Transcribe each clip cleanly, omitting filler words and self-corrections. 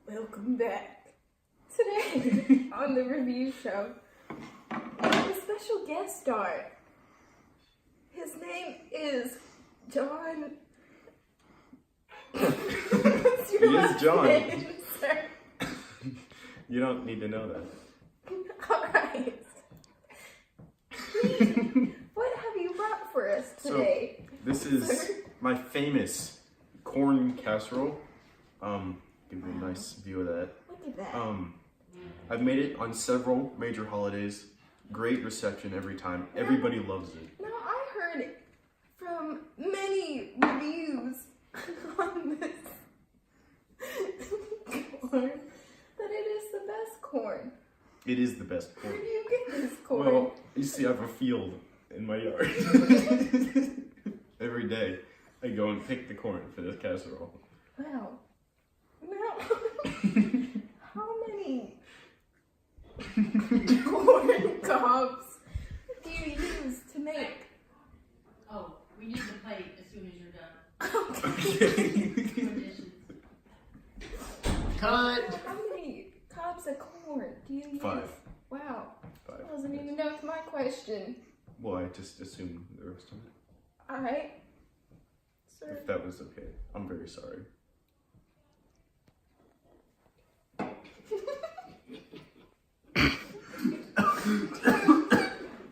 Welcome back. Today on the review show, we have a special guest star. His name is John. What's your last John. name, sir? You don't need to know that. Alright. Please, what have you brought for us today? So, this is my famous corn casserole. Give you a nice view of that. Look at that. I've made it on several major holidays. Great reception every time. Everybody loves it. Now, I heard from many reviews on this corn that it is the best corn. It is the best corn. Where do you get this corn? Well, you see, I have a field in my yard. Every day, I go and pick the corn for this casserole. Wow. Now, how many corn cobs do you use to make? Oh, we need the plate as soon as you're done. Cut! How many cobs of corn do you use? 5. Wow. 5. That wasn't even enough for my question. Well, I just assumed the rest of it. Alright. Sir. If that was okay. I'm very sorry.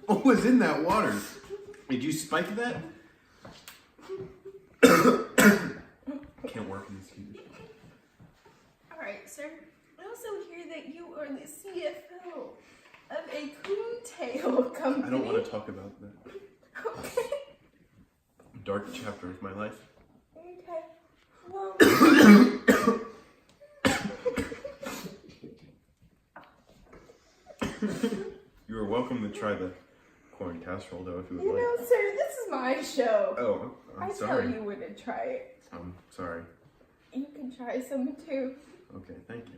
What was in that water? Did you spike that? Can't work in this condition. Alright, sir. I also hear that you are the CFO of a coontail company. I don't want to talk about that Okay. dark chapter of my life. Okay. Well. You are welcome to try the corn casserole, though, if you would You like. know, sir, this is my show. Oh, I'm I sorry. tell you when to try it. I'm sorry. You can try some too. Okay, thank you.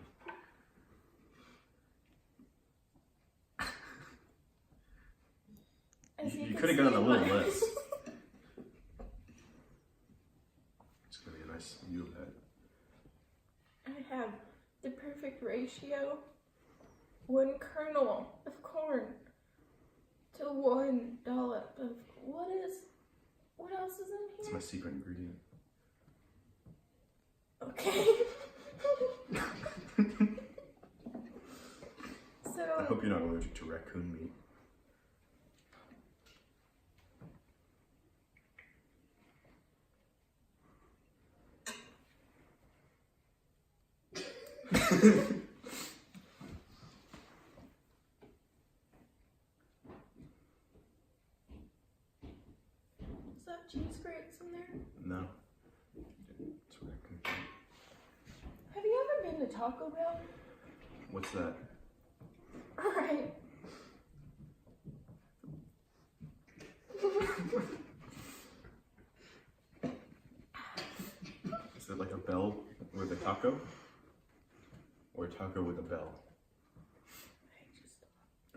As You can could have see gotten a in little my- less. It's gonna be a nice view of that. I have the perfect ratio. 1 kernel of corn to 1 dollop of what else is in It's here? my secret ingredient. Okay. I So hope you're not allergic to raccoon meat. is that cheese grits in there? No. It's raccoon meat. Have you ever been to Taco Bell? What's that? Alright. Is it like a bell with a taco? Or a taco with a bell?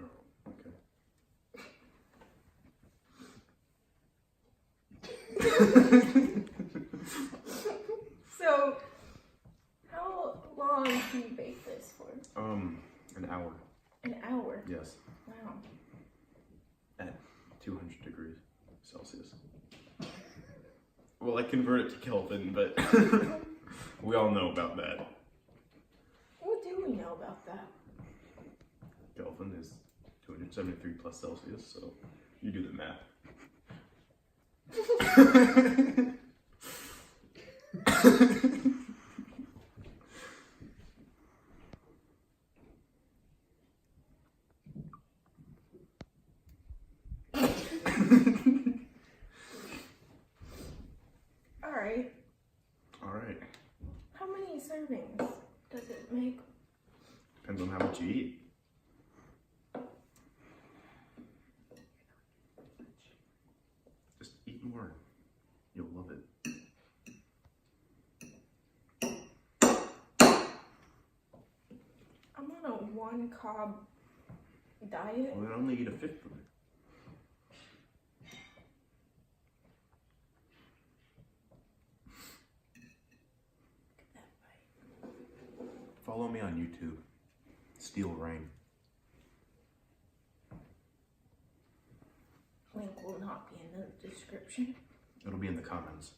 Oh, okay. So, how long do you bake this for? An hour. An hour? Yes. Wow. At 200 degrees Celsius. Well, I convert it to Kelvin, but we all know about that. What do we know about that? Kelvin is 273 plus Celsius, so you do the math. Alright. Alright. How many servings does it make? Depends on how much you eat. Just eat more. You'll love it. I'm on a 1 cob diet. Well, then only eat a fifth of it. Follow me on YouTube. Steel Rain. Link will not be in the description. It'll be in the comments.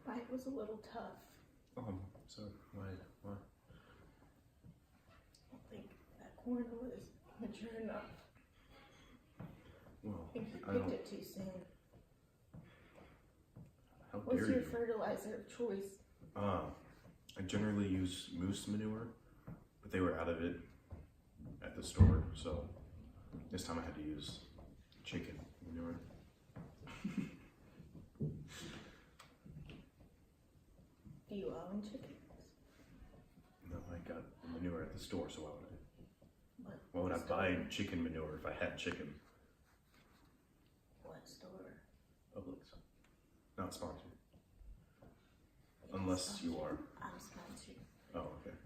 Bite was a little tough. So why? I don't think that corn was mature enough. Well, I think you I picked don't. it too soon. How What's dare your you? fertilizer of choice? I generally use moose manure, but they were out of it at the store, so this time I had to use chicken manure. Do you own chickens? No, I got the manure at the store, so why would I store? buy chicken manure if I had chicken? What store? Publix. Not sponsored. Unless you are. I'm sponsored. Oh, okay.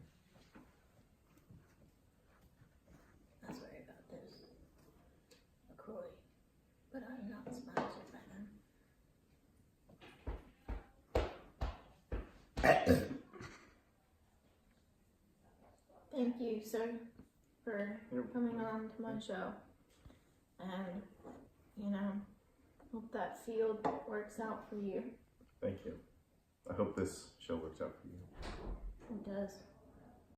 I was worried about this. McCroy. But I'm not sponsored by them. Thank you, sir, for coming on to my show. And, you know, hope that field works out for you. Thank you. I hope this show works out for you. It does.